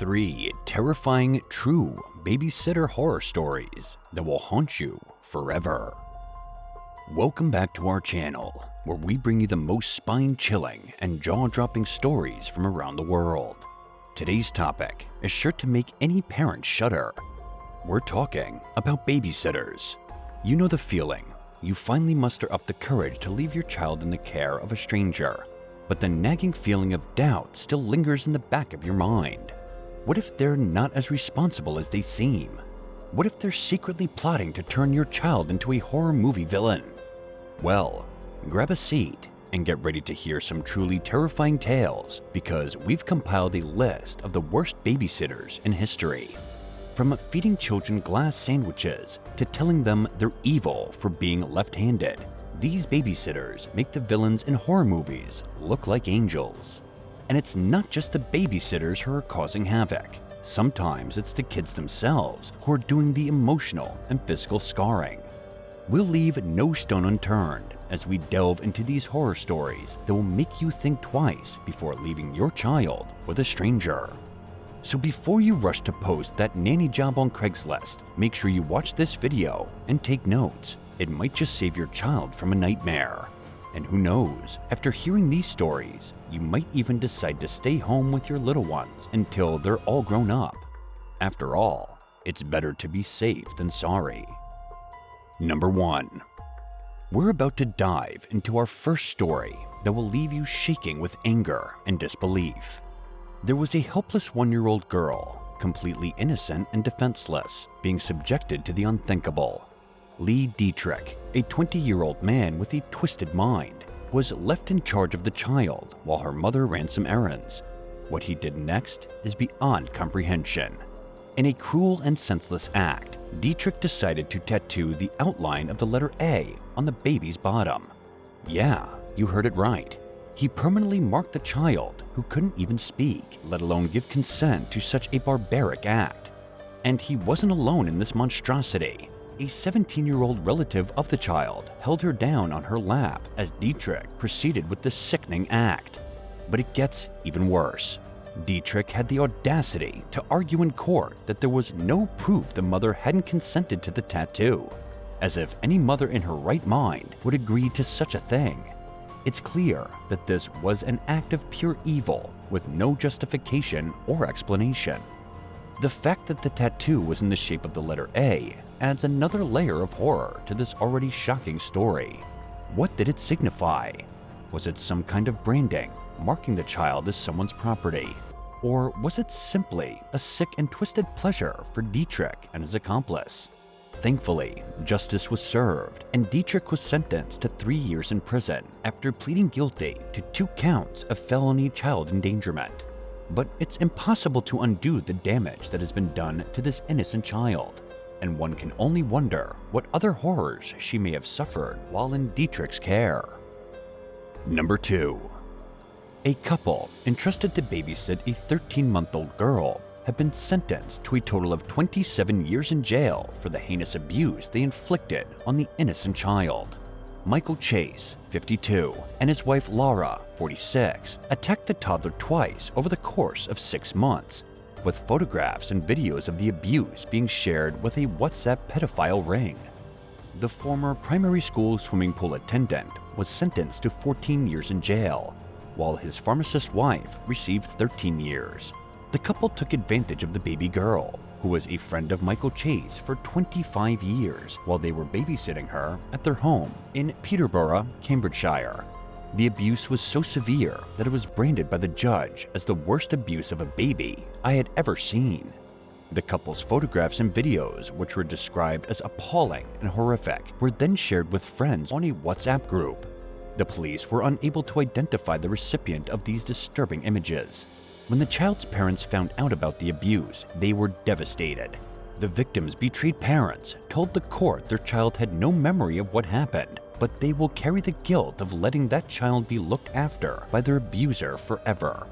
3 terrifying true babysitter horror stories that will haunt you forever. Welcome back to our channel, where we bring you the most spine-chilling and jaw-dropping stories from around the world. Today's topic is sure to make any parent shudder. We're talking about babysitters. You know the feeling. You finally muster up the courage to leave your child in the care of a stranger, but the nagging feeling of doubt still lingers in the back of your mind. What if they're not as responsible as they seem? What if they're secretly plotting to turn your child into a horror movie villain? Well, grab a seat and get ready to hear some truly terrifying tales, because we've compiled a list of the worst babysitters in history. From feeding children glass sandwiches to telling them they're evil for being left-handed, these babysitters make the villains in horror movies look like angels. And it's not just the babysitters who are causing havoc. Sometimes it's the kids themselves who are doing the emotional and physical scarring. We'll leave no stone unturned as we delve into these horror stories that will make you think twice before leaving your child with a stranger. So before you rush to post that nanny job on Craigslist, make sure you watch this video and take notes. It might just save your child from a nightmare. And who knows, after hearing these stories, you might even decide to stay home with your little ones until they're all grown up. After all, it's better to be safe than sorry. Number 1. We're about to dive into our first story that will leave you shaking with anger and disbelief. There was a helpless 1-year-old girl, completely innocent and defenseless, being subjected to the unthinkable. Deitrick, a 20-year-old man with a twisted mind, was left in charge of the child while her mother ran some errands. What he did next is beyond comprehension. In a cruel and senseless act, Deitrick decided to tattoo the outline of the letter A on the baby's bottom. Yeah, you heard it right. He permanently marked the child, who couldn't even speak, let alone give consent to such a barbaric act. And he wasn't alone in this monstrosity. A 17-year-old relative of the child held her down on her lap as Deitrick proceeded with the sickening act. But it gets even worse. Deitrick had the audacity to argue in court that there was no proof the mother hadn't consented to the tattoo, as if any mother in her right mind would agree to such a thing. It's clear that this was an act of pure evil with no justification or explanation. The fact that the tattoo was in the shape of the letter A adds another layer of horror to this already shocking story. What did it signify? Was it some kind of branding, marking the child as someone's property? Or was it simply a sick and twisted pleasure for Deitrick and his accomplice? Thankfully, justice was served, and Deitrick was sentenced to 3 years in prison after pleading guilty to 2 counts of felony child endangerment. But it's impossible to undo the damage that has been done to this innocent child, and one can only wonder what other horrors she may have suffered while in Deitrick's care. Number 2. A couple entrusted to babysit a 13-month-old girl have been sentenced to a total of 27 years in jail for the heinous abuse they inflicted on the innocent child. Michael Chase, 52, and his wife Lara, 46, attacked the toddler twice over the course of 6 months, with photographs and videos of the abuse being shared with a WhatsApp pedophile ring. The former primary school swimming pool attendant was sentenced to 14 years in jail, while his pharmacist wife received 13 years. The couple took advantage of the baby girl, who was a friend of Michael Chase for 25 years while they were babysitting her at their home in Peterborough, Cambridgeshire. The abuse was so severe that it was branded by the judge as the worst abuse of a baby I had ever seen. The couple's photographs and videos, which were described as appalling and horrific, were then shared with friends on a WhatsApp group. The police were unable to identify the recipient of these disturbing images. When the child's parents found out about the abuse, they were devastated. The victims' betrayed parents told the court their child had no memory of what happened, but they will carry the guilt of letting that child be looked after by their abuser forever.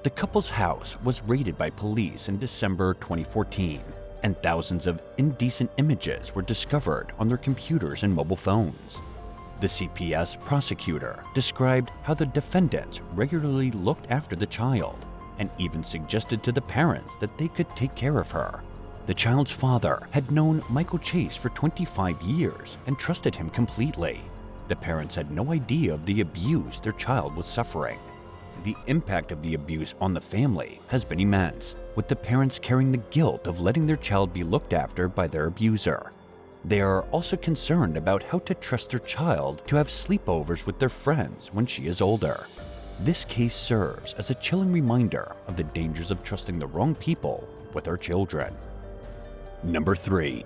The couple's house was raided by police in December 2014, and thousands of indecent images were discovered on their computers and mobile phones. The CPS prosecutor described how the defendants regularly looked after the child, and even suggested to the parents that they could take care of her. The child's father had known Michael Chase for 25 years and trusted him completely. The parents had no idea of the abuse their child was suffering. The impact of the abuse on the family has been immense, with the parents carrying the guilt of letting their child be looked after by their abuser. They are also concerned about how to trust their child to have sleepovers with their friends when she is older. This case serves as a chilling reminder of the dangers of trusting the wrong people with our children. Number 3.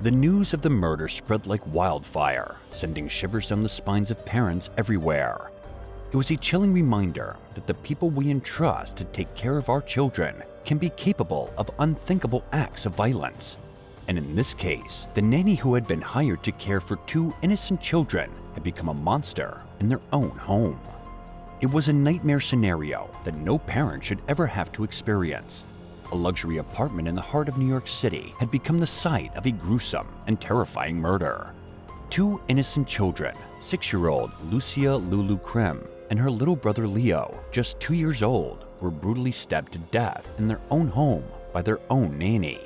The news of the murder spread like wildfire, sending shivers down the spines of parents everywhere. It was a chilling reminder that the people we entrust to take care of our children can be capable of unthinkable acts of violence. And in this case, the nanny who had been hired to care for 2 innocent children had become a monster in their own home. It was a nightmare scenario that no parent should ever have to experience. A luxury apartment in the heart of New York City had become the site of a gruesome and terrifying murder. 2 innocent children, 6-year-old Lucia Lulu Krim and her little brother Leo, just 2 years old, were brutally stabbed to death in their own home by their own nanny.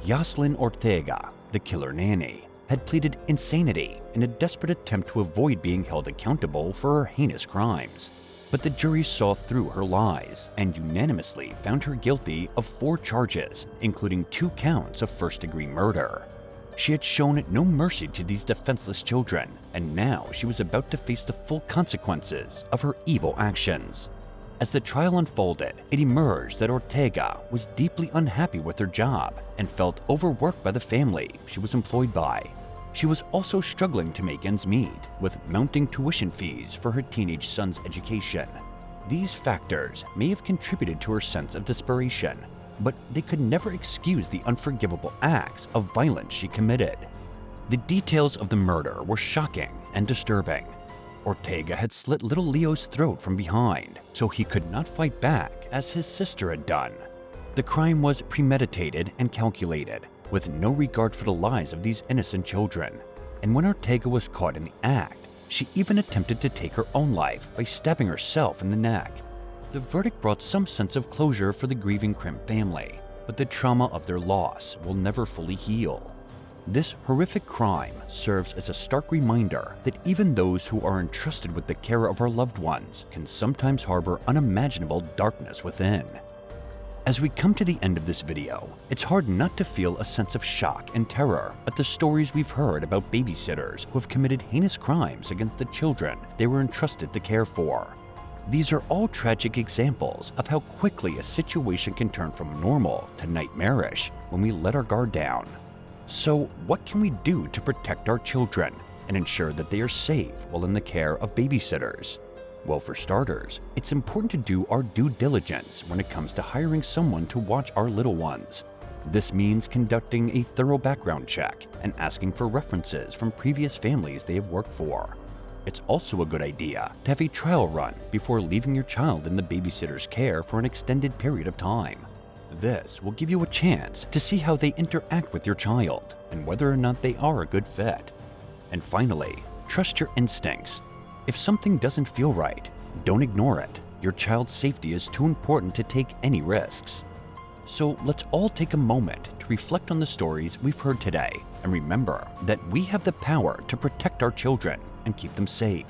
Yoselyn Ortega, the killer nanny, had pleaded insanity in a desperate attempt to avoid being held accountable for her heinous crimes. But the jury saw through her lies and unanimously found her guilty of 4 charges, including 2 counts of first-degree murder. She had shown no mercy to these defenseless children, and now she was about to face the full consequences of her evil actions. As the trial unfolded, it emerged that Ortega was deeply unhappy with her job and felt overworked by the family she was employed by. She was also struggling to make ends meet, with mounting tuition fees for her teenage son's education. These factors may have contributed to her sense of desperation, but they could never excuse the unforgivable acts of violence she committed. The details of the murder were shocking and disturbing. Ortega had slit little Leo's throat from behind, so he could not fight back as his sister had done. The crime was premeditated and calculated, with no regard for the lives of these innocent children. And when Ortega was caught in the act, she even attempted to take her own life by stabbing herself in the neck. The verdict brought some sense of closure for the grieving Krim family, but the trauma of their loss will never fully heal. This horrific crime serves as a stark reminder that even those who are entrusted with the care of our loved ones can sometimes harbor unimaginable darkness within. As we come to the end of this video, it's hard not to feel a sense of shock and terror at the stories we've heard about babysitters who have committed heinous crimes against the children they were entrusted to care for. These are all tragic examples of how quickly a situation can turn from normal to nightmarish when we let our guard down. So, what can we do to protect our children and ensure that they are safe while in the care of babysitters? Well, for starters, it's important to do our due diligence when it comes to hiring someone to watch our little ones. This means conducting a thorough background check and asking for references from previous families they have worked for. It's also a good idea to have a trial run before leaving your child in the babysitter's care for an extended period of time. This will give you a chance to see how they interact with your child and whether or not they are a good fit. And finally, trust your instincts. If something doesn't feel right, don't ignore it. Your child's safety is too important to take any risks. So let's all take a moment to reflect on the stories we've heard today and remember that we have the power to protect our children and keep them safe.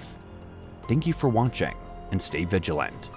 Thank you for watching and stay vigilant.